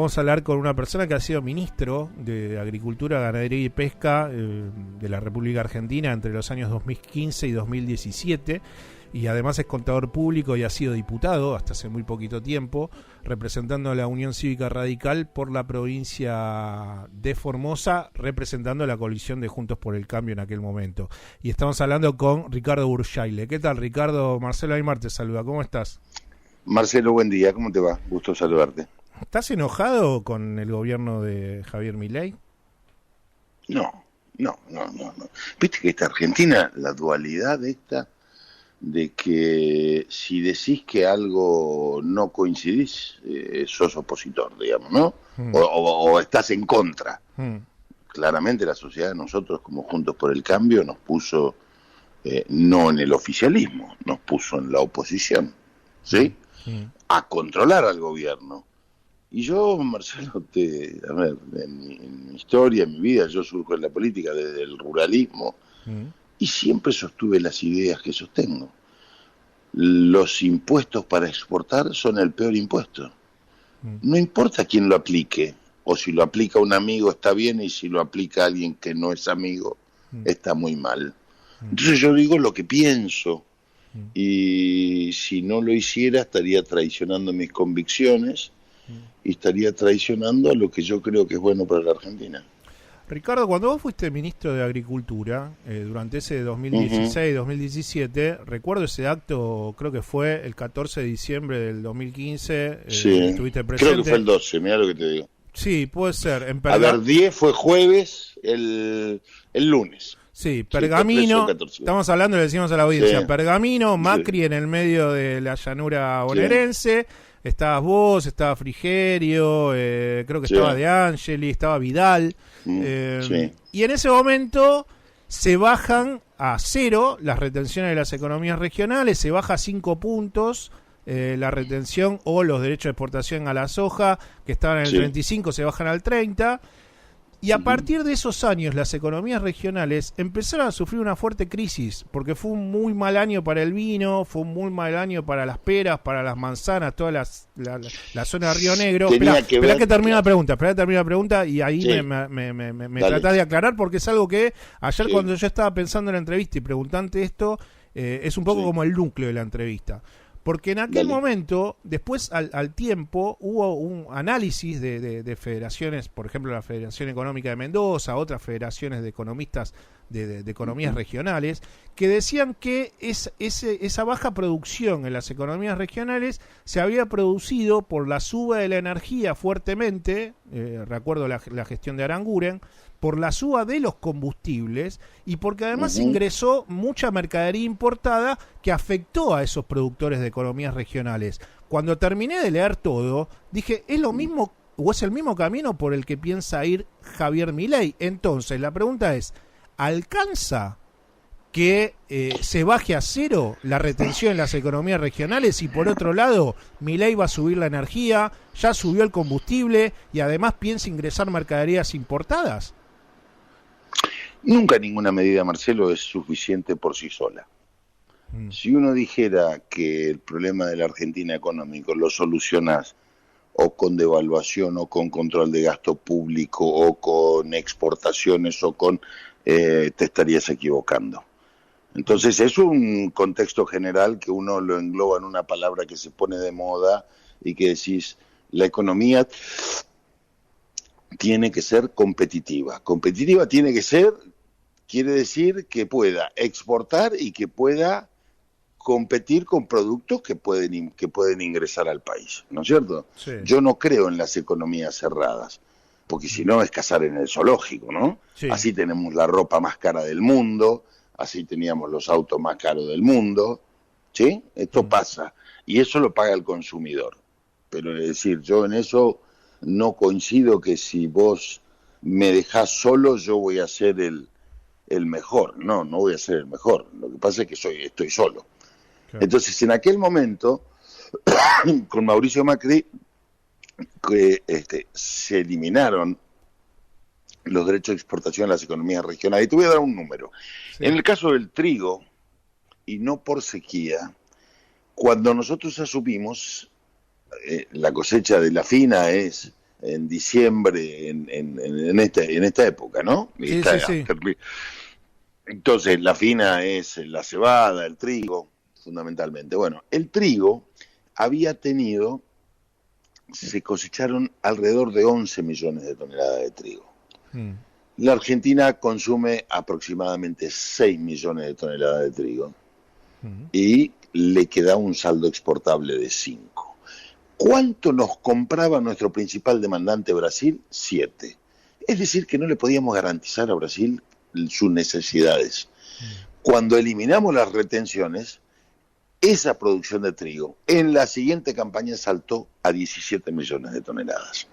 vamos a hablar con una persona que ha sido ministro de Agricultura, Ganadería y Pesca de la República Argentina entre los años 2015 y 2017, y además es contador público y ha sido diputado hasta hace muy poquito tiempo, representando a la Unión Cívica Radical por la provincia de Formosa, representando a la coalición de Juntos por el Cambio en aquel momento. Y estamos hablando con Ricardo Burjaile. ¿Qué tal, Ricardo? Marcelo Aymar te saluda. ¿Cómo estás? Marcelo, buen día. ¿Cómo te va? Gusto saludarte. ¿Estás enojado con el gobierno de Javier Milei? No. Viste que esta Argentina, la dualidad esta de que si decís que algo no coincidís, sos opositor, digamos, ¿no? O estás en contra. Claramente la sociedad de nosotros, como Juntos por el Cambio, nos puso, no en el oficialismo, nos puso en la oposición, ¿sí? A controlar al gobierno. Y yo, Marcelo, en mi historia, en mi vida, yo surjo en la política desde el ruralismo y siempre sostuve las ideas que sostengo. Los impuestos para exportar son el peor impuesto. No importa quién lo aplique, o si lo aplica un amigo está bien y si lo aplica alguien que no es amigo está muy mal. Entonces yo digo lo que pienso y si no lo hiciera estaría traicionando mis convicciones y estaría traicionando a lo que yo creo que es bueno para la Argentina. Ricardo, cuando vos fuiste ministro de Agricultura, durante ese 2016-2017, recuerdo ese acto, creo que fue el 14 de diciembre del 2015, sí, estuviste presente. Creo que fue el 12, mirá lo que te digo. Sí, puede ser. A ver, 10 fue jueves, el lunes. Sí, Pergamino, estamos hablando, le decimos a la audiencia, sí. Pergamino, Macri en el medio de la llanura bonaerense, estabas vos, estaba Frigerio, creo que estaba De Angeli, estaba Vidal, y en ese momento se bajan a 0 las retenciones de las economías regionales, se baja a 5 puntos la retención o los derechos de exportación a la soja, que estaban en el 35, se bajan al 30, y a partir de esos años las economías regionales empezaron a sufrir una fuerte crisis, porque fue un muy mal año para el vino, fue un muy mal año para las peras, para las manzanas, toda la zona de Río Negro. Esperá que termine la pregunta y ahí me tratás de aclarar, porque es algo que ayer cuando yo estaba pensando en la entrevista y preguntante esto, es un poco como el núcleo de la entrevista. Porque en aquel momento, después al tiempo, hubo un análisis de federaciones, por ejemplo la Federación Económica de Mendoza, otras federaciones de economistas de economías regionales, que decían que esa baja producción en las economías regionales se había producido por la suba de la energía fuertemente, recuerdo la gestión de Aranguren, por la suba de los combustibles y porque además ingresó mucha mercadería importada que afectó a esos productores de economías regionales. Cuando terminé de leer todo, dije, ¿es lo mismo o es el mismo camino por el que piensa ir Javier Milei? Entonces, la pregunta es, ¿alcanza que se baje a 0 la retención en las economías regionales y por otro lado Milei va a subir la energía, ya subió el combustible y además piensa ingresar mercaderías importadas? Nunca ninguna medida, Marcelo, es suficiente por sí sola. Si uno dijera que el problema de la Argentina económico lo solucionás o con devaluación o con control de gasto público o con exportaciones o con... te estarías equivocando. Entonces es un contexto general que uno lo engloba en una palabra que se pone de moda y que decís, la economía tiene que ser competitiva. Competitiva tiene que ser, quiere decir que pueda exportar y que pueda competir con productos que pueden ingresar al país, ¿no es cierto? Sí. Yo no creo en las economías cerradas, porque si no es cazar en el zoológico, ¿no? Sí. Así tenemos la ropa más cara del mundo, así teníamos los autos más caros del mundo, ¿sí? Esto pasa, y eso lo paga el consumidor. Pero es decir, yo en eso no coincido que si vos me dejás solo, yo voy a ser el mejor. No voy a ser el mejor. Lo que pasa es que estoy solo. Claro. Entonces, en aquel momento, con Mauricio Macri, se eliminaron los derechos de exportación a las economías regionales. Y te voy a dar un número. Sí. En el caso del trigo, y no por sequía, cuando nosotros asumimos, la cosecha de la fina es en diciembre, en esta época, ¿no? Sí. Entonces, la fina es la cebada, el trigo, fundamentalmente. Bueno, el trigo se cosecharon alrededor de 11 millones de toneladas de trigo. La Argentina consume aproximadamente 6 millones de toneladas de trigo y le queda un saldo exportable de 5. ¿Cuánto nos compraba nuestro principal demandante, Brasil? 7. Es decir, que no le podíamos garantizar a Brasil sus necesidades. Cuando eliminamos las retenciones, esa producción de trigo en la siguiente campaña saltó a 17 millones de toneladas.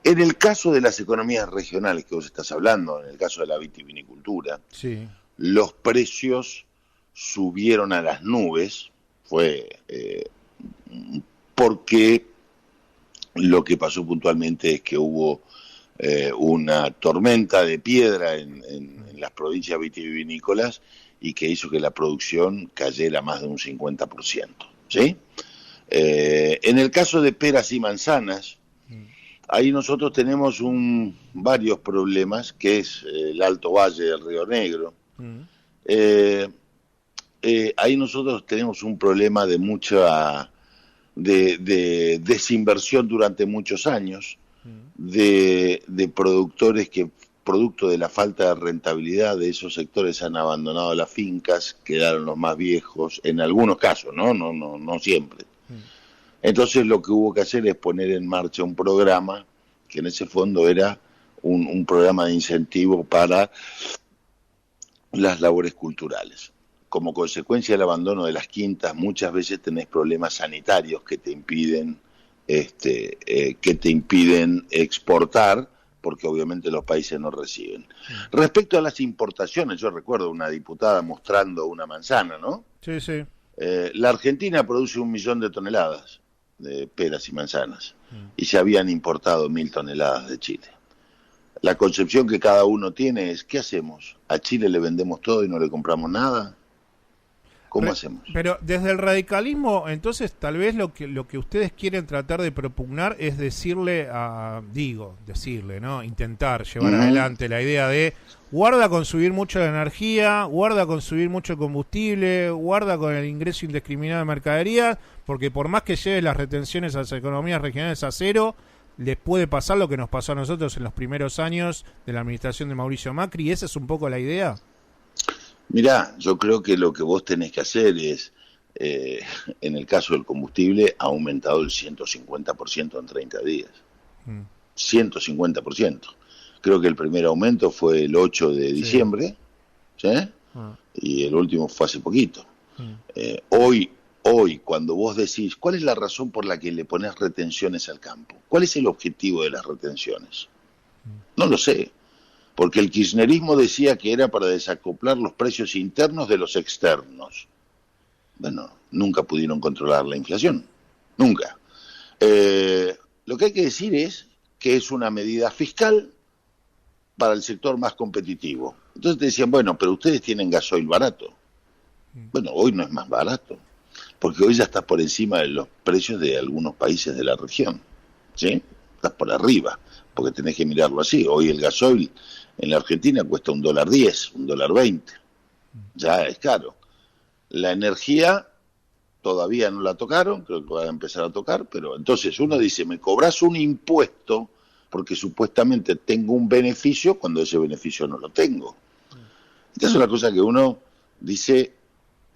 En el caso de las economías regionales que vos estás hablando, en el caso de la vitivinicultura, sí, los precios subieron a las nubes, porque lo que pasó puntualmente es que hubo una tormenta de piedra en las provincias vitivinícolas y que hizo que la producción cayera más de un 50%, ¿sí? En el caso de peras y manzanas, ahí nosotros tenemos varios problemas, que es el Alto Valle del Río Negro. Ahí nosotros tenemos un problema de mucha de desinversión durante muchos años, de productores que, producto de la falta de rentabilidad de esos sectores, han abandonado las fincas, quedaron los más viejos, en algunos casos, no siempre. Entonces lo que hubo que hacer es poner en marcha un programa, que en ese fondo era un programa de incentivo para las labores culturales. Como consecuencia del abandono de las quintas, muchas veces tenés problemas sanitarios que te impiden exportar, porque obviamente los países no reciben. Respecto a las importaciones, yo recuerdo una diputada mostrando una manzana, ¿no? Sí. La Argentina produce 1 millón de toneladas de peras y manzanas, y se habían importado 1.000 toneladas de Chile. La concepción que cada uno tiene es, ¿qué hacemos? ¿A Chile le vendemos todo y no le compramos nada? ¿Cómo hacemos? Pero desde el radicalismo, entonces, tal vez lo que ustedes quieren tratar de propugnar es ¿no? Intentar llevar adelante la idea de guarda con subir mucho la energía, guarda con subir mucho el combustible, guarda con el ingreso indiscriminado de mercaderías, porque por más que lleve las retenciones a las economías regionales a cero, les puede pasar lo que nos pasó a nosotros en los primeros años de la administración de Mauricio Macri. ¿Y esa es un poco la idea? Mirá, yo creo que lo que vos tenés que hacer es, en el caso del combustible, ha aumentado el 150% en 30 días. 150%. Creo que el primer aumento fue el 8 de diciembre, ¿sí? Y el último fue hace poquito. Hoy, cuando vos decís, ¿cuál es la razón por la que le pones retenciones al campo? ¿Cuál es el objetivo de las retenciones? No lo sé. Porque el kirchnerismo decía que era para desacoplar los precios internos de los externos. Bueno, nunca pudieron controlar la inflación. Nunca. Lo que hay que decir es que es una medida fiscal para el sector más competitivo. Entonces te decían, bueno, pero ustedes tienen gasoil barato. Bueno, hoy no es más barato, porque hoy ya está por encima de los precios de algunos países de la región. ¿Sí? Estás por arriba, porque tenés que mirarlo así. Hoy el gasoil en la Argentina cuesta $1.10, $1.20. Ya es caro. La energía todavía no la tocaron, creo que van a empezar a tocar, pero entonces uno dice, me cobras un impuesto porque supuestamente tengo un beneficio cuando ese beneficio no lo tengo. Esta es una cosa que uno dice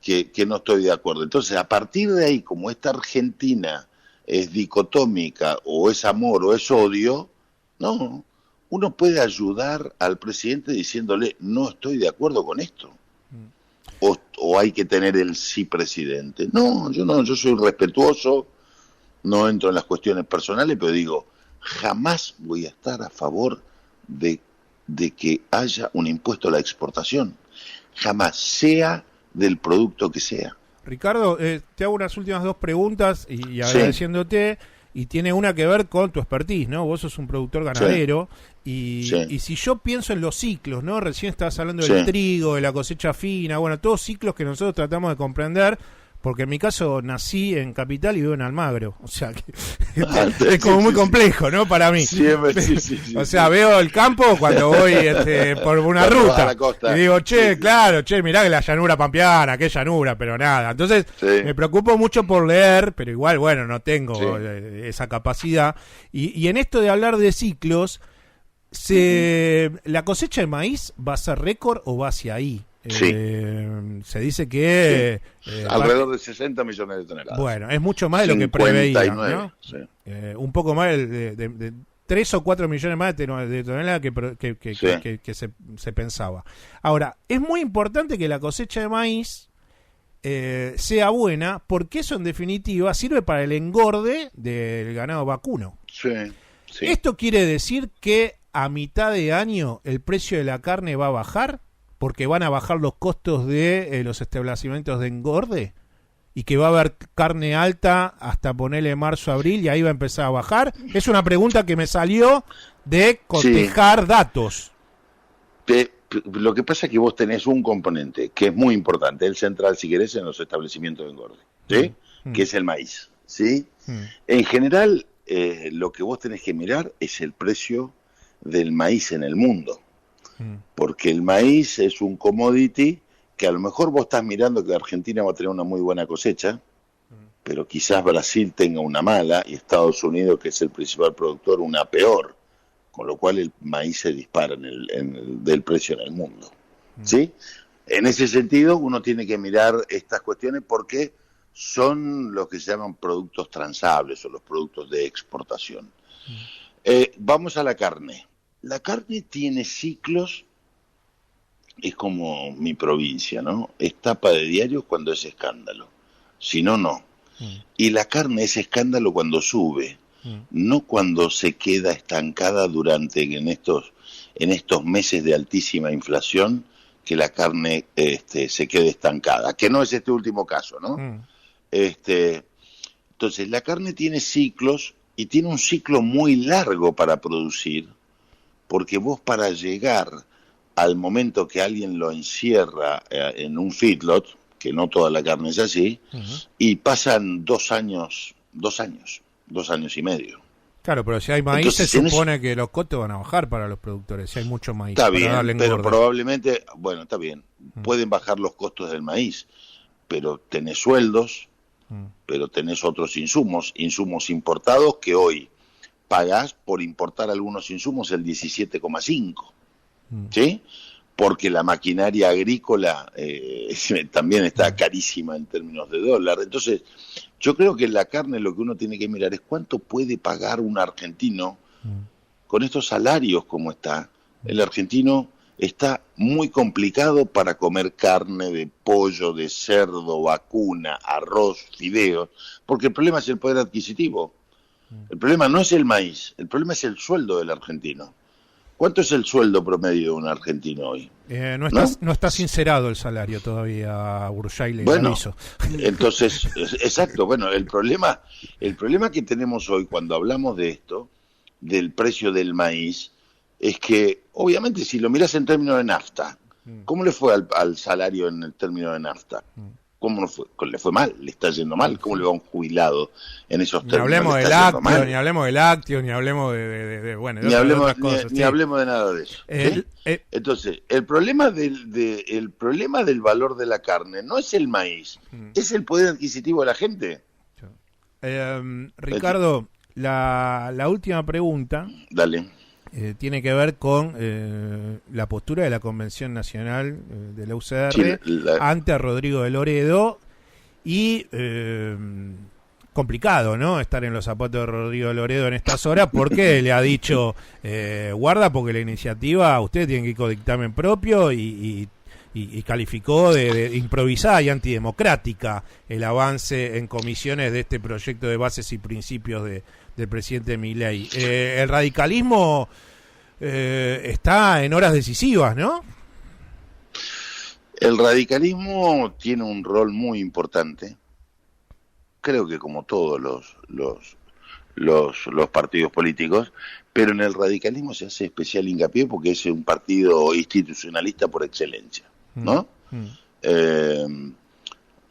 que no estoy de acuerdo. Entonces, a partir de ahí, como esta Argentina es dicotómica, o es amor o es odio, no, uno puede ayudar al presidente diciéndole, no estoy de acuerdo con esto. O hay que tener el sí presidente. No, yo soy respetuoso, no entro en las cuestiones personales, pero digo, jamás voy a estar a favor de que haya un impuesto a la exportación. Jamás, sea del producto que sea. Ricardo, te hago unas últimas 2 preguntas y agradeciéndote, y tiene una que ver con tu expertise, ¿no? Vos sos un productor ganadero, y si yo pienso en los ciclos, ¿no? Recién estabas hablando del trigo, de la cosecha fina, bueno, todos ciclos que nosotros tratamos de comprender porque en mi caso nací en Capital y vivo en Almagro, o sea que es como muy complejo, ¿no? Para mí. Sí, o sea, veo el campo cuando voy por una ruta y digo, claro, mirá que la llanura pampeana, qué llanura, pero nada. Entonces me preocupo mucho por leer, pero igual, bueno, no tengo esa capacidad. Y en esto de hablar de ciclos, ¿la cosecha de maíz va a ser récord o va hacia ahí? Se dice que alrededor de 60 millones de toneladas. Bueno, es mucho más de lo que preveían, ¿no? Un poco más de 3 o 4 millones más de toneladas que se pensaba. Ahora, es muy importante que la cosecha de maíz sea buena, porque eso en definitiva sirve para el engorde del ganado vacuno. Esto quiere decir que a mitad de año el precio de la carne va a bajar, porque van a bajar los costos de los establecimientos de engorde, y que va a haber carne alta hasta ponerle marzo, abril, y ahí va a empezar a bajar. Es una pregunta que me salió de cotejar datos. Lo que pasa es que vos tenés un componente que es muy importante, el central, si querés, en los establecimientos de engorde, que es el maíz. En general, lo que vos tenés que mirar es el precio del maíz en el mundo. Porque el maíz es un commodity que a lo mejor vos estás mirando que Argentina va a tener una muy buena cosecha, pero quizás Brasil tenga una mala y Estados Unidos, que es el principal productor, una peor, con lo cual el maíz se dispara del precio en el mundo. En ese sentido, uno tiene que mirar estas cuestiones porque son los que se llaman productos transables o los productos de exportación. Vamos a la carne. La carne tiene ciclos, es como mi provincia, ¿no? Es tapa de diarios cuando es escándalo, si no, no. Y la carne es escándalo cuando sube, no cuando se queda estancada en estos meses de altísima inflación, que la carne se quede estancada, que no es este último caso, ¿no? Entonces, la carne tiene ciclos y tiene un ciclo muy largo para producir, porque vos para llegar al momento que alguien lo encierra en un feedlot, que no toda la carne es así, y pasan 2 años y medio. Claro, pero si hay maíz, entonces, se supone que los costos van a bajar para los productores, si hay mucho maíz. Está bien, pero probablemente, bueno, está bien, pueden bajar los costos del maíz, pero tenés sueldos, pero tenés otros insumos importados que hoy pagás por importar algunos insumos el 17,5, ¿sí? Porque la maquinaria agrícola también está carísima en términos de dólar. Entonces, yo creo que en la carne lo que uno tiene que mirar es cuánto puede pagar un argentino con estos salarios como está. El argentino está muy complicado para comer carne de pollo, de cerdo, vacuna, arroz, fideos, porque el problema es el poder adquisitivo. El problema no es el maíz, el problema es el sueldo del argentino. ¿Cuánto es el sueldo promedio de un argentino hoy? No está sincerado el salario todavía, Burjay. Bueno, entonces, exacto. Bueno, el problema que tenemos hoy cuando hablamos de esto, del precio del maíz, es que, obviamente, si lo miras en términos de nafta, ¿cómo le fue al salario en el término de nafta? ¿Cómo no fue? Le fue mal, le está yendo mal. ¿Cómo le va a un jubilado en esos términos? Ni hablemos ni hablemos de lácteos, ni hablemos de otras cosas. Ni hablemos de nada de eso. Entonces, el problema del valor de la carne no es el maíz, es el poder adquisitivo de la gente. Ricardo, la última pregunta. Dale. Tiene que ver con la postura de la Convención Nacional de la UCR ante Rodrigo de Loredo y complicado, ¿no? Estar en los zapatos de Rodrigo de Loredo en estas horas porque le ha dicho guarda porque la iniciativa ustedes tienen que ir con dictamen propio y calificó de improvisada y antidemocrática el avance en comisiones de este proyecto de bases y principios del presidente Milei. El radicalismo está en horas decisivas, ¿no? El radicalismo tiene un rol muy importante, creo que como todos los partidos políticos, pero en el radicalismo se hace especial hincapié porque es un partido institucionalista por excelencia, ¿no?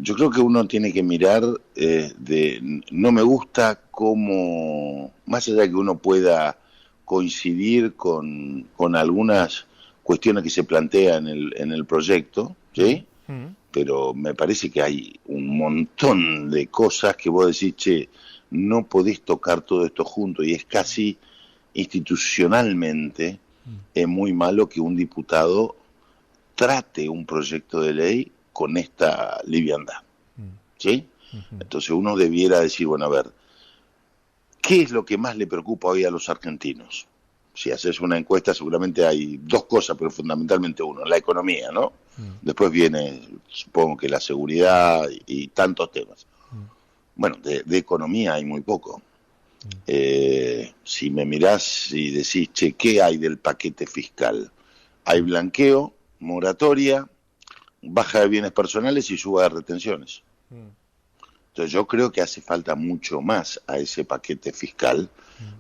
yo creo que uno tiene que mirar no me gusta cómo, más allá de que uno pueda coincidir con algunas cuestiones que se plantean en el proyecto, ¿sí? Pero me parece que hay un montón de cosas que vos decís, che, no podés tocar todo esto junto, y es casi institucionalmente es muy malo que un diputado trate un proyecto de ley con esta liviandad, ¿sí? Entonces uno debiera decir, bueno, a ver, ¿qué es lo que más le preocupa hoy a los argentinos? Si haces una encuesta seguramente hay dos cosas, pero fundamentalmente uno, la economía, ¿no? Después viene, supongo que la seguridad y tantos temas. Bueno, de economía hay muy poco. Si me mirás y decís, che, ¿qué hay del paquete fiscal? Hay blanqueo, moratoria, baja de bienes personales y suba de retenciones. Entonces yo creo que hace falta mucho más a ese paquete fiscal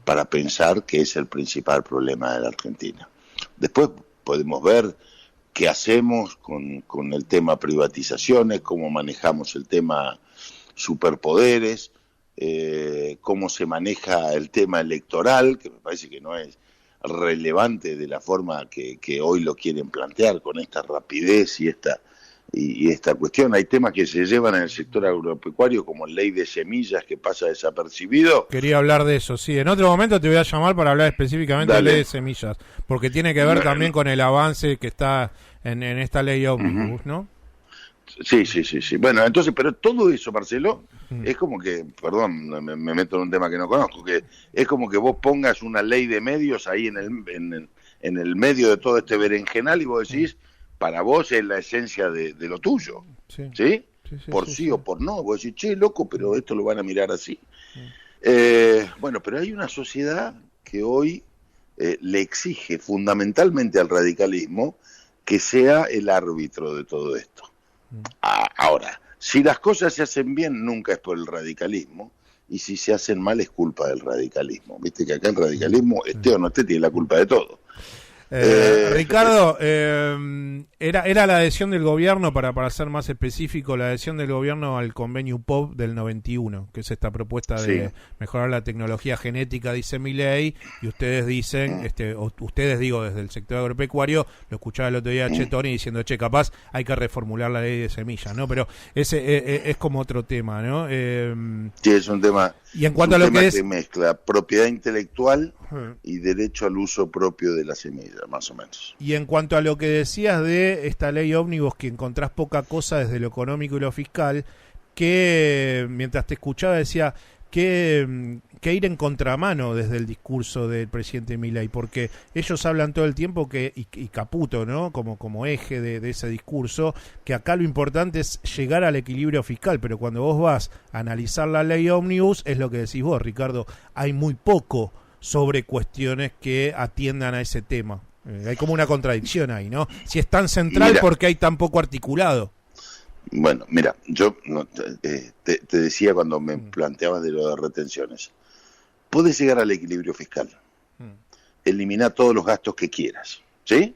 para pensar que es el principal problema de la Argentina. Después podemos ver qué hacemos con el tema privatizaciones, cómo manejamos el tema superpoderes, cómo se maneja el tema electoral, que me parece que no es relevante de la forma que hoy lo quieren plantear con esta rapidez y esta cuestión. Hay temas que se llevan en el sector agropecuario como ley de semillas que pasa desapercibido. Quería hablar de eso, sí. En otro momento te voy a llamar para hablar específicamente de ley de semillas, porque tiene que ver también con el avance que está en esta ley ómnibus, ¿no? Sí. Bueno, entonces, pero todo eso, Marcelo, es como que, perdón, me meto en un tema que no conozco, que es como que vos pongas una ley de medios ahí en el medio de todo este berenjenal y vos decís, para vos es la esencia de lo tuyo, ¿sí? Por sí o por no, vos decís, che, loco, pero esto lo van a mirar así. Bueno, pero hay una sociedad que hoy le exige fundamentalmente al radicalismo que sea el árbitro de todo esto. Ahora, si las cosas se hacen bien, nunca es por el radicalismo, y si se hacen mal es culpa del radicalismo. Viste que acá el radicalismo, esté o no esté, tiene la culpa de todo. Ricardo, era la adhesión del gobierno, para ser más específico, la adhesión del gobierno al convenio UPOV del 91, que es esta propuesta de mejorar la tecnología genética, dice Milei, y ustedes dicen, ustedes digo desde el sector agropecuario, lo escuchaba el otro día a Tony diciendo, che, capaz hay que reformular la ley de semillas, ¿no? Pero ese es como otro tema, ¿no? Sí, es un tema. Y en cuanto a lo que mezcla propiedad intelectual y derecho al uso propio de la semilla, más o menos. Y en cuanto a lo que decías de esta ley ómnibus, que encontrás poca cosa desde lo económico y lo fiscal, que mientras te escuchaba decía que ir en contramano desde el discurso del presidente Milei, porque ellos hablan todo el tiempo y Caputo, ¿no? Como eje de ese discurso, que acá lo importante es llegar al equilibrio fiscal, pero cuando vos vas a analizar la ley ómnibus, es lo que decís vos, Ricardo, hay muy poco sobre cuestiones que atiendan a ese tema. Hay como una contradicción ahí, ¿no? Si es tan central, ¿por qué hay tan poco articulado? Bueno, mira, yo te decía cuando me planteabas de lo de retenciones, puedes llegar al equilibrio fiscal, eliminar todos los gastos que quieras, ¿sí?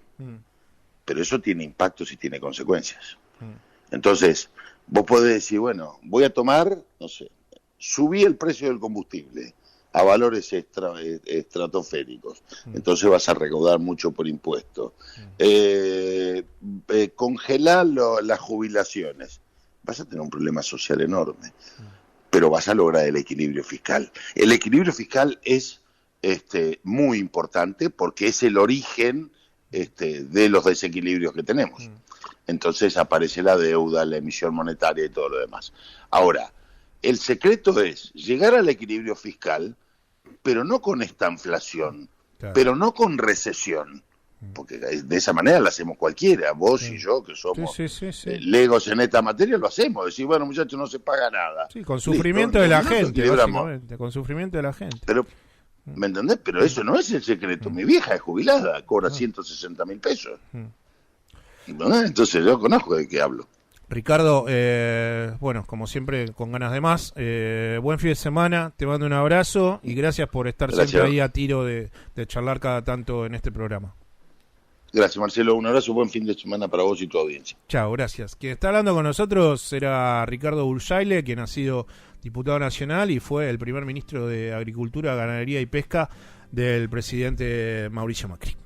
Pero eso tiene impactos y tiene consecuencias. Entonces, vos podés decir, bueno, voy a tomar, no sé, subí el precio del combustible a valores estratosféricos, entonces vas a recaudar mucho por impuestos. Congelar las jubilaciones, vas a tener un problema social enorme, pero vas a lograr el equilibrio fiscal. El equilibrio fiscal es muy importante porque es el origen de los desequilibrios que tenemos. Entonces aparece la deuda, la emisión monetaria y todo lo demás. Ahora, el secreto es llegar al equilibrio fiscal, pero no con esta inflación, pero no con recesión, porque de esa manera la hacemos cualquiera, vos y yo, que somos legos en esta materia, lo hacemos, decir, bueno, muchachos, no se paga nada. Sí, con sufrimiento de la gente, básicamente, con sufrimiento de la gente. Pero, ¿me entendés? Pero eso no es el secreto. Mi vieja es jubilada, cobra 160.000 pesos. Entonces yo conozco de qué hablo. Ricardo, bueno, como siempre, con ganas de más, buen fin de semana, te mando un abrazo y gracias por estar siempre ahí a tiro de charlar cada tanto en este programa. Gracias, Marcelo. Un abrazo, buen fin de semana para vos y tu audiencia. Chao, gracias. Quien está hablando con nosotros era Ricardo Bursaile, quien ha sido diputado nacional y fue el primer ministro de Agricultura, Ganadería y Pesca del presidente Mauricio Macri.